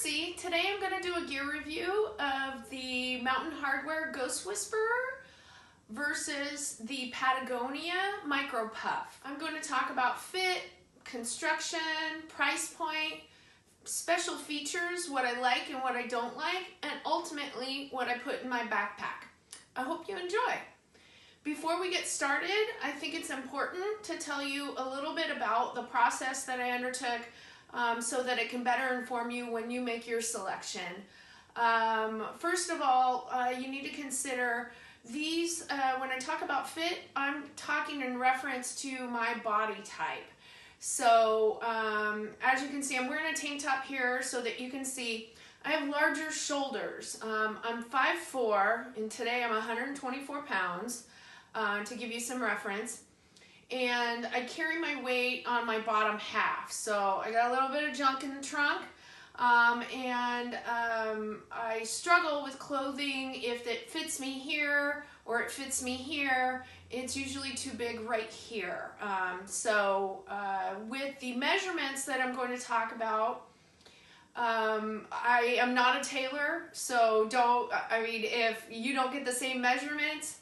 Trixie. Today I'm going to do a gear review of the Mountain Hardwear Ghost Whisperer versus the Patagonia Micro Puff. I'm going to talk about fit, construction, price point, special features, what I like and what I don't like, and ultimately what I put in my backpack. I hope you enjoy. Before we get started, I think it's important to tell you a little bit about the process that I undertook so that it can better inform you when you make your selection. First of all, you need to consider these, when I talk about fit, I'm talking in reference to my body type. So as you can see, I'm wearing a tank top here so that you can see I have larger shoulders. I'm 5'4", and today I'm 124 pounds, to give you some reference. And I carry my weight on my bottom half. So I got a little bit of junk in the trunk. I struggle with clothing if it fits me here or it fits me here. It's usually too big right here. With the measurements that I'm going to talk about, I am not a tailor, so if you don't get the same measurements,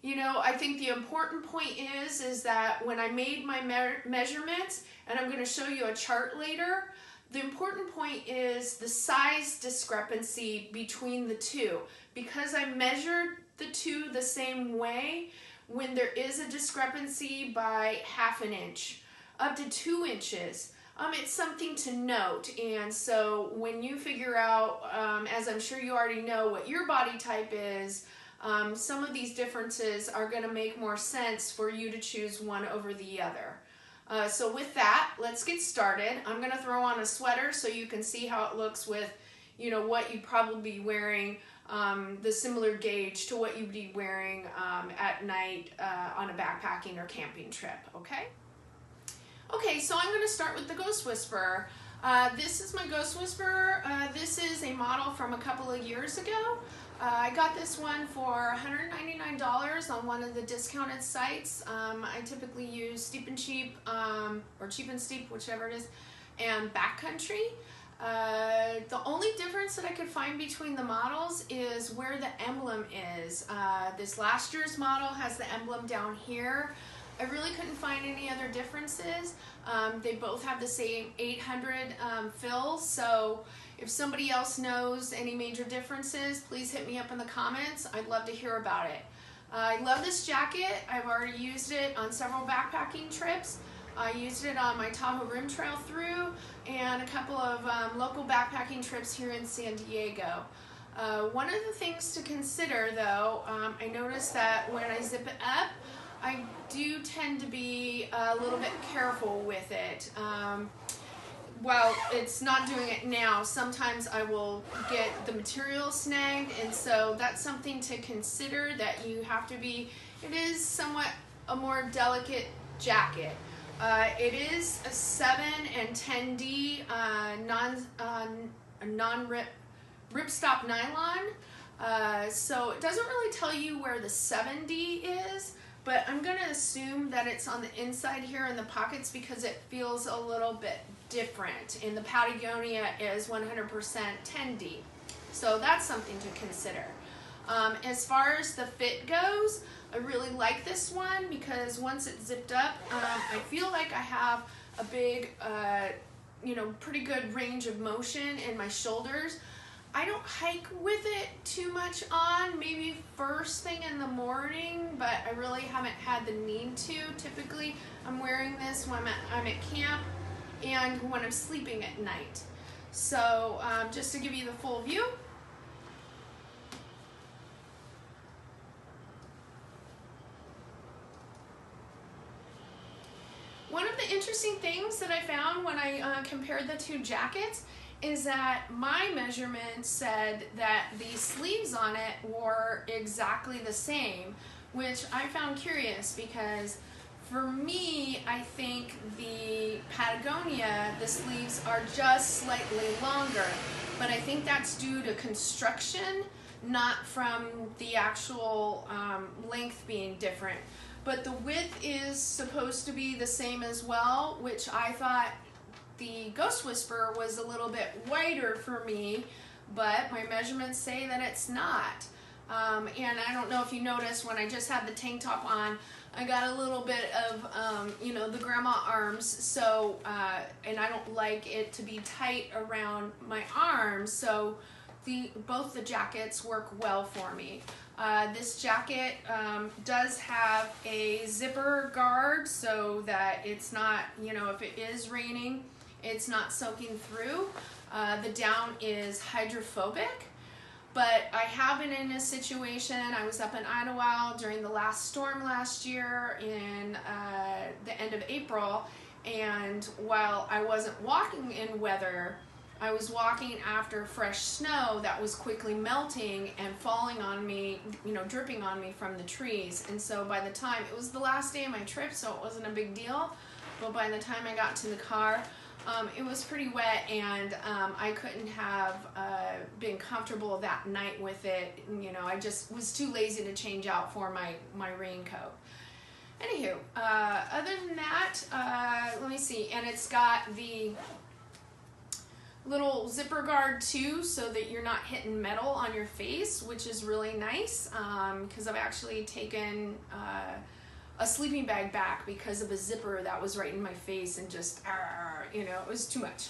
I think the important point is that when I made my measurements, and I'm going to show you a chart later, the important point is the size discrepancy between the two. Because I measured the two the same way, when there is a discrepancy by ½ an inch, up to 2 inches, it's something to note. And so when you figure out, as I'm sure you already know, what your body type is, some of these differences are going to make more sense for you to choose one over the other. So with that, let's get started. I'm going to throw on a sweater so you can see how it looks with, what you'd probably be wearing, the similar gauge to what you'd be wearing at night on a backpacking or camping trip, okay? Okay, so I'm going to start with the Ghost Whisperer. This is my Ghost Whisperer. This is a model from a couple of years ago. I got this one for $199 on one of the discounted sites. I typically use Steep and Cheap, or Cheap and Steep, whichever it is, and Backcountry. The only difference that I could find between the models is where the emblem is. This last year's model has the emblem down here. I really couldn't find any other differences. They both have the same 800 fills, so if somebody else knows any major differences, please hit me up in the comments. I'd love to hear about it. I love this jacket. I've already used it on several backpacking trips. I used it on my Tahoe Rim Trail through and a couple of local backpacking trips here in San Diego. One of the things to consider though, I noticed that when I zip it up, I do tend to be a little bit careful with it. While it's not doing it now, sometimes I will get the material snagged, and so that's something to consider, that you have to be, it is somewhat a more delicate jacket. It is a 7 and 10D ripstop nylon, so it doesn't really tell you where the 7D is, but I'm going to assume that it's on the inside here in the pockets because it feels a little bit different. And the Patagonia is 100% 10D. So that's something to consider. As far as the fit goes, I really like this one because once it's zipped up, I feel like I have a big, pretty good range of motion in my shoulders. I don't hike with it too much on, maybe first thing in the morning, but I really haven't had the need to. Typically, I'm wearing this when I'm at camp and when I'm sleeping at night. So just to give you the full view. One of the interesting things that I found when I compared the two jackets is that my measurement said that the sleeves on it were exactly the same, which I found curious because for me, I think the Patagonia, the sleeves are just slightly longer, but I think that's due to construction, not from the actual length being different. But the width is supposed to be the same as well, which I thought the Ghost Whisperer was a little bit wider for me, but my measurements say that it's not. And I don't know if you noticed when I just had the tank top on, I got a little bit of, you know, the grandma arms, so, and I don't like it to be tight around my arms, so both the jackets work well for me. This jacket does have a zipper guard so that it's not, you know, if it is raining, it's not soaking through. The down is hydrophobic. But I have been in a situation, I was up in Idlewild during the last storm last year in the end of April, and while I wasn't walking in weather, I was walking after fresh snow that was quickly melting and falling on me, you know, dripping on me from the trees. And so by the time, it was the last day of my trip, so it wasn't a big deal, but by the time I got to the car, it was pretty wet, and I couldn't have been comfortable that night with it. You know, I just was too lazy to change out for my raincoat. Anywho, other than that, let me see, and it's got the little zipper guard too, so that you're not hitting metal on your face, which is really nice, because I've actually taken a sleeping bag back because of a zipper that was right in my face and just, you know, it was too much.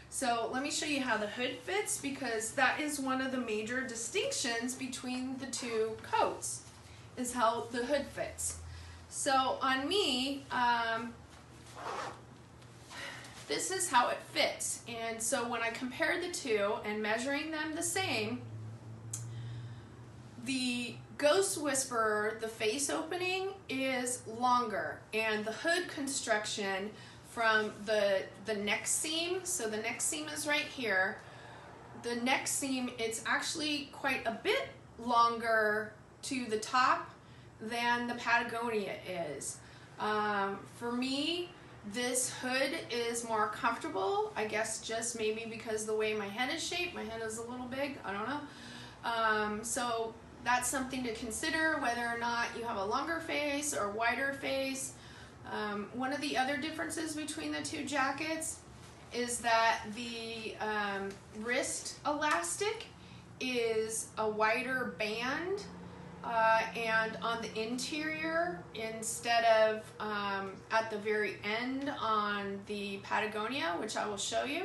So let me show you how the hood fits, because that is one of the major distinctions between the two coats, is how the hood fits. So on me, this is how it fits. And so when I compared the two and measuring them the same, the Ghost Whisperer, the face opening is longer, and the hood construction from the neck seam, so the neck seam is right here, the neck seam, it's actually quite a bit longer to the top than the Patagonia is. For me, this hood is more comfortable, I guess just maybe because the way my head is shaped. My head is a little big, I don't know. So that's something to consider, whether or not you have a longer face or wider face. One of the other differences between the two jackets is that the wrist elastic is a wider band, and on the interior, instead of at the very end on the Patagonia, which I will show you.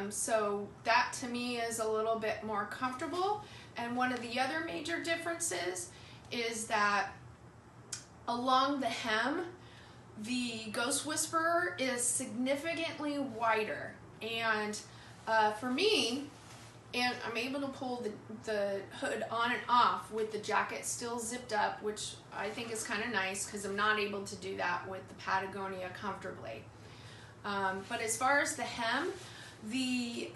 So that to me is a little bit more comfortable. And one of the other major differences is that along the hem, the Ghost Whisperer is significantly wider. And for me, and I'm able to pull the hood on and off with the jacket still zipped up, which I think is kind of nice because I'm not able to do that with the Patagonia comfortably. But as far as the hem, the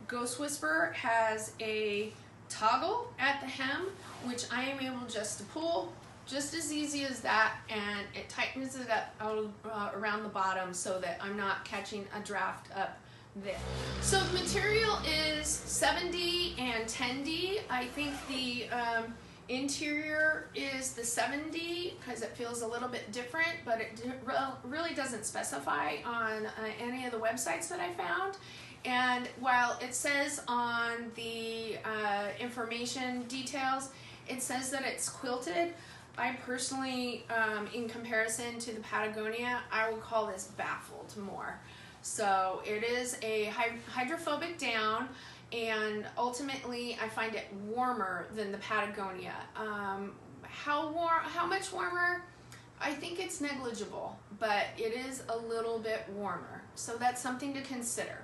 Ghost Whisperer has a toggle at the hem, which I am able just to pull, just as easy as that, and it tightens it up around the bottom so that I'm not catching a draft up there. So the material is 7D and 10D. I think the interior is the 7D because it feels a little bit different, but it really doesn't specify on any of the websites that I found. And while it says on the information details, it says that it's quilted, I personally, in comparison to the Patagonia, I would call this baffled more. So it is a hydrophobic down, and ultimately I find it warmer than the Patagonia. How much warmer? I think it's negligible, but it is a little bit warmer. So that's something to consider.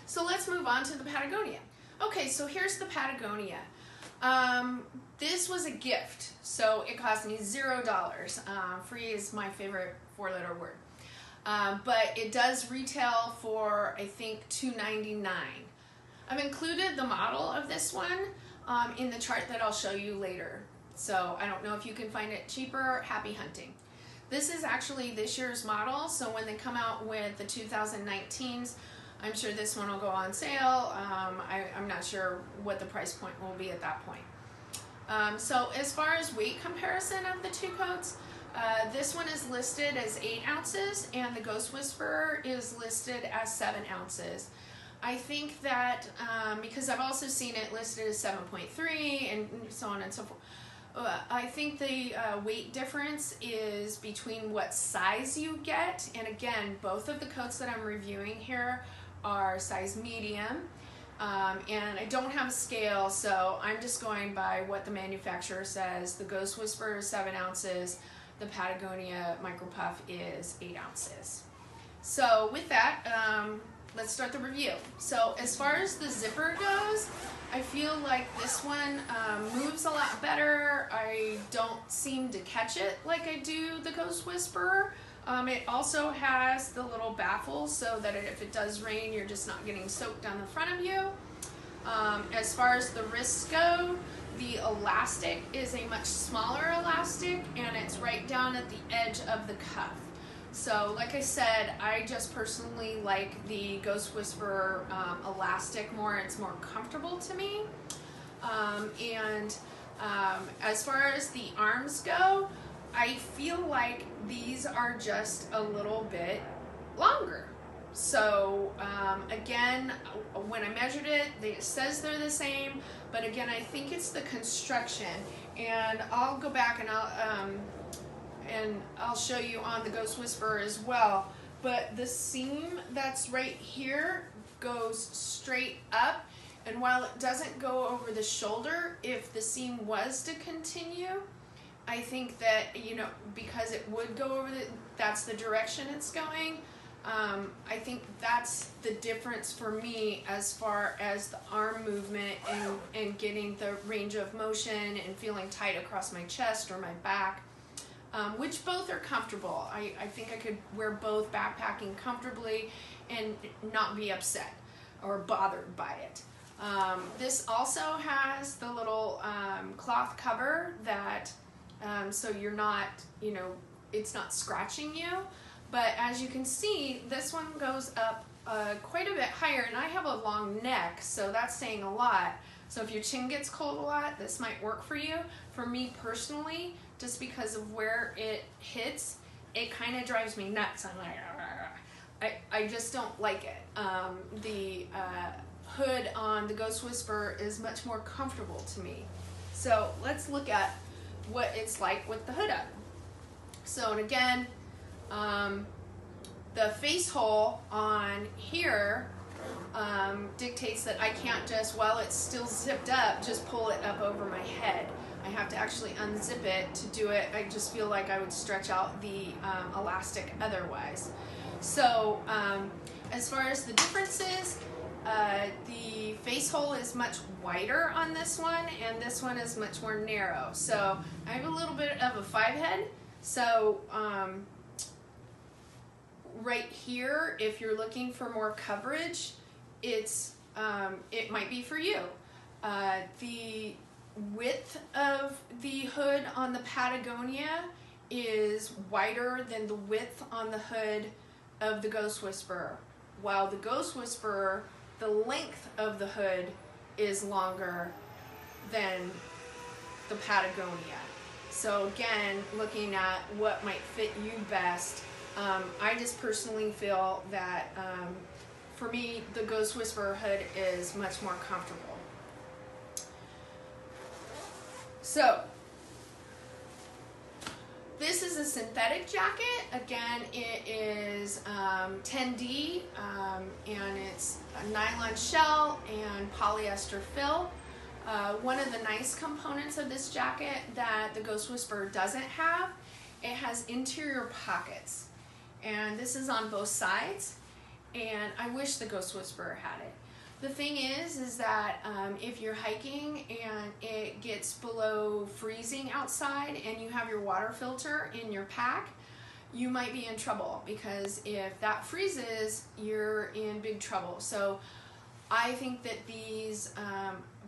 So let's move on to the Patagonia. Okay, so here's the Patagonia. This was a gift, so it cost me $0. Free is my favorite four-letter word. But it does retail for, I think, $2.99. I've included the model of this one in the chart that I'll show you later. So I don't know if you can find it cheaper. Happy hunting. This is actually this year's model, so when they come out with the 2019s, I'm sure this one will go on sale. I'm not sure what the price point will be at that point. So as far as weight comparison of the two coats, This one is listed as 8 ounces, and the Ghost Whisperer is listed as 7 ounces. I think that because I've also seen it listed as 7.3 and so on and so forth. I think the weight difference is between what size you get, and again, both of the coats that I'm reviewing here are size medium, and I don't have a scale, so I'm just going by what the manufacturer says. The Ghost Whisperer is 7 ounces, the Patagonia Micro Puff is 8 ounces. So with that, let's start the review. So as far as the zipper goes, I feel like this one moves a lot better. I don't seem to catch it like I do the Ghost Whisperer. It also has the little baffle so that if it does rain, you're just not getting soaked down the front of you. As far as the wrists go, the elastic is a much smaller elastic, and it's right down at the edge of the cuff. So like I said, I just personally like the Ghost Whisperer elastic more. It's more comfortable to me. As far as the arms go, I feel like these are just a little bit longer. So again, when I measured it, it says they're the same, but again, I think it's the construction. And I'll go back and I'll show you on the Ghost Whisperer as well. But the seam that's right here goes straight up, and while it doesn't go over the shoulder, if the seam was to continue, I think that, you know, because it would go over that's the direction it's going. I think that's the difference for me as far as the arm movement and getting the range of motion and feeling tight across my chest or my back, which both are comfortable. I think I could wear both backpacking comfortably and not be upset or bothered by it. This also has the little cloth cover that so you're not, you know, it's not scratching you. But as you can see, this one goes up quite a bit higher, and I have a long neck, so that's saying a lot. So if your chin gets cold a lot, this might work for you. For me personally, just because of where it hits, it kind of drives me nuts. I'm like, I just don't like it. The hood on the Ghost Whisperer is much more comfortable to me. So let's look at what it's like with the hood up. So, and again, the face hole on here dictates that I can't just, while it's still zipped up, just pull it up over my head. I have to actually unzip it to do it. I just feel like I would stretch out the elastic otherwise. So as far as the differences, the face hole is much wider on this one, and this one is much more narrow. So I have a little bit of a 5 head. So right here, if you're looking for more coverage, it's it might be for you. The width of the hood on the Patagonia is wider than the width on the hood of the Ghost Whisperer, while the Ghost Whisperer, the length of the hood is longer than the Patagonia. So again, looking at what might fit you best, I just personally feel that for me, the Ghost Whisperer hood is much more comfortable. So this is a synthetic jacket. Again, it is 10D, and it's a nylon shell and polyester fill. One of the nice components of this jacket that the Ghost Whisperer doesn't have, it has interior pockets. And this is on both sides, and I wish the Ghost Whisperer had it. The thing is that if you're hiking and it gets below freezing outside and you have your water filter in your pack, you might be in trouble, because if that freezes, you're in big trouble. So I think that these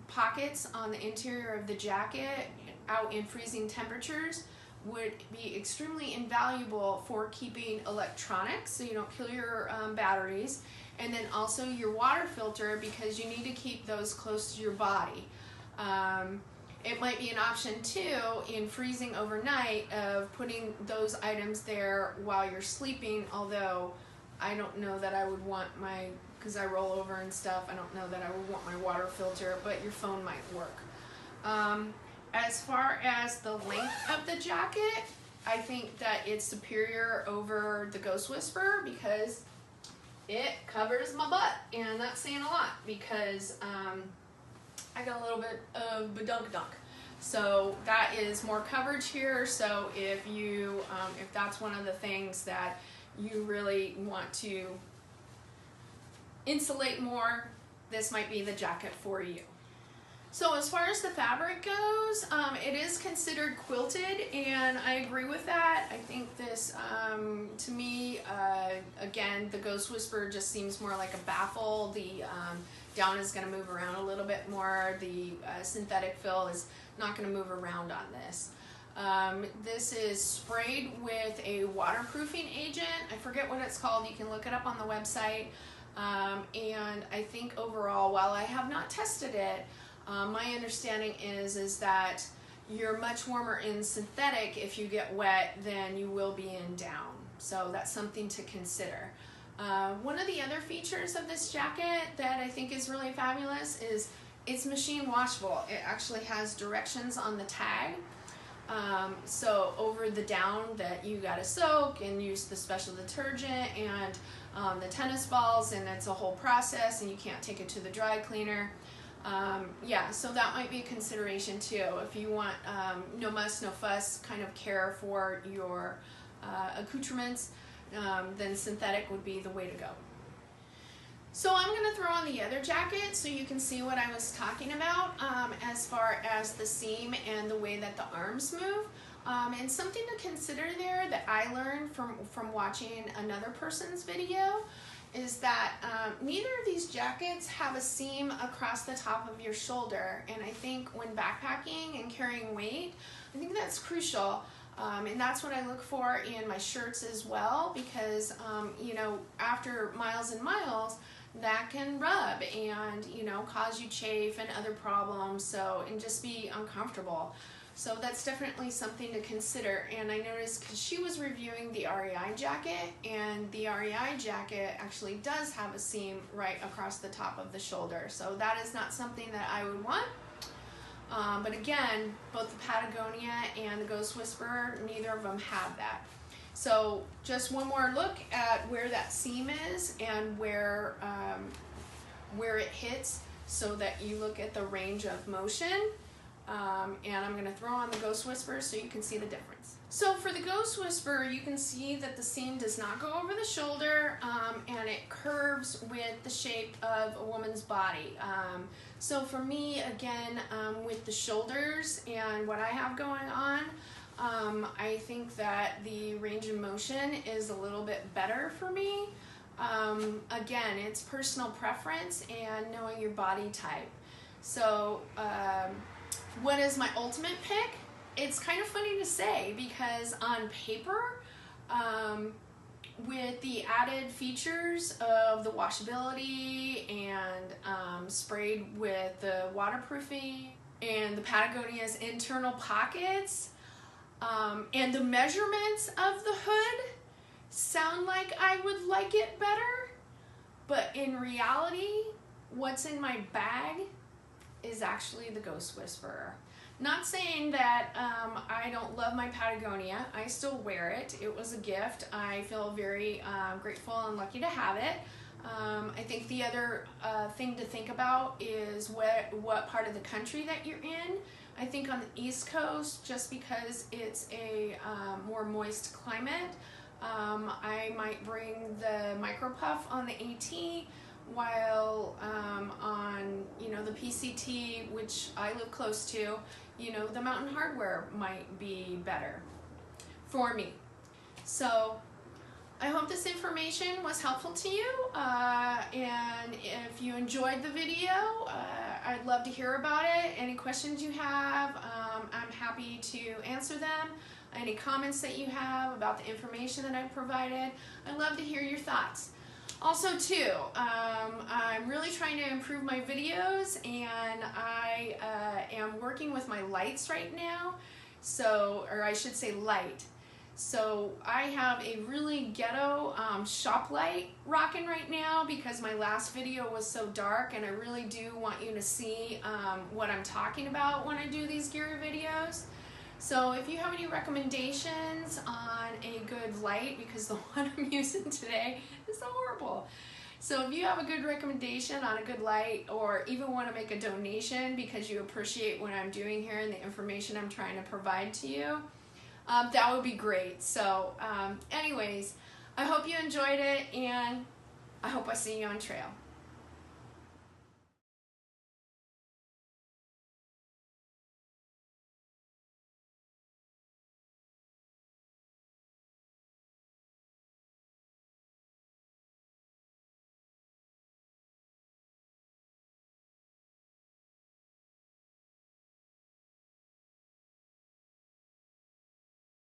pockets on the interior of the jacket out in freezing temperatures would be extremely invaluable for keeping electronics so you don't kill your batteries, and then also your water filter, because you need to keep those close to your body. it might be an option too in freezing overnight of putting those items there while you're sleeping, although I don't know that I would want my, because I roll over and stuff, I don't know that I would want my water filter, but your phone might work. As far as the length of the jacket, I think that it's superior over the Ghost Whisperer because it covers my butt, and that's saying a lot because I got a little bit of badunk-dunk. So that is more coverage here. So if you, if that's one of the things that you really want to insulate more, this might be the jacket for you. So as far as the fabric goes, it is considered quilted, and I agree with that. I think this, to me, again, the Ghost Whisperer just seems more like a baffle. The down is going to move around a little bit more. The synthetic fill is not going to move around on this. This is sprayed with a waterproofing agent. I forget what it's called. You can look it up on the website. And I think overall, while I have not tested it, my understanding is that you're much warmer in synthetic if you get wet than you will be in down. So that's something to consider. One of the other features of this jacket that I think is really fabulous is it's machine washable. It actually has directions on the tag. So over the down that you gotta soak and use the special detergent and the tennis balls, and it's a whole process and you can't take it to the dry cleaner. Yeah, so that might be a consideration too. If you want no muss, no fuss kind of care for your accoutrements, then synthetic would be the way to go. So I'm going to throw on the other jacket so you can see what I was talking about as far as the seam and the way that the arms move. And something to consider there that I learned from watching another person's video is that neither of these jackets have a seam across the top of your shoulder. And I think when backpacking and carrying weight, I think that's crucial. And that's what I look for in my shirts as well, because, you know, after miles and miles, that can rub and, you know, cause you chafe and other problems, so, and just be uncomfortable. So that's definitely something to consider. And I noticed because she was reviewing the REI jacket, and the REI jacket actually does have a seam right across the top of the shoulder. So that is not something that I would want. But again, both the Patagonia and the Ghost Whisperer, neither of them have that. So just one more look at where that seam is and where it hits, so that you look at the range of motion. And I'm going to throw on the Ghost Whisperer so you can see the difference. So for the Ghost Whisperer, you can see that the seam does not go over the shoulder, and it curves with the shape of a woman's body. So for me, again, with the shoulders and what I have going on, I think that the range of motion is a little bit better for me. Again, it's personal preference and knowing your body type. So what is my ultimate pick? It's kind of funny to say, because on paper, with the added features of the washability and sprayed with the waterproofing and the Patagonia's internal pockets, and the measurements of the hood sound like I would like it better, but in reality, what's in my bag is actually the Ghost Whisperer. Not saying that I don't love my Patagonia. I still wear it. It was a gift. I feel very grateful and lucky to have it. I think the other thing to think about is what part of the country that you're in. I think on the East Coast, just because it's a more moist climate, I might bring the Micro Puff on the AT, while on, you know, the PCT, which I live close to, you know, the Mountain Hardwear might be better for me. So I hope this information was helpful to you, and if you enjoyed the video, I'd love to hear about it. Any questions you have, I'm happy to answer them. Any comments that you have about the information that I've provided, I'd love to hear your thoughts. Also too, I'm really trying to improve my videos, and I am working with my lights right now. So, or I should say light. So I have a really ghetto shop light rocking right now because my last video was so dark, and I really do want you to see what I'm talking about when I do these gear videos. So if you have any recommendations on a good light, because the one I'm using today is horrible. So if you have a good recommendation on a good light, or even want to make a donation because you appreciate what I'm doing here and the information I'm trying to provide to you, that would be great. So anyways, I hope you enjoyed it, and I hope I see you on trail.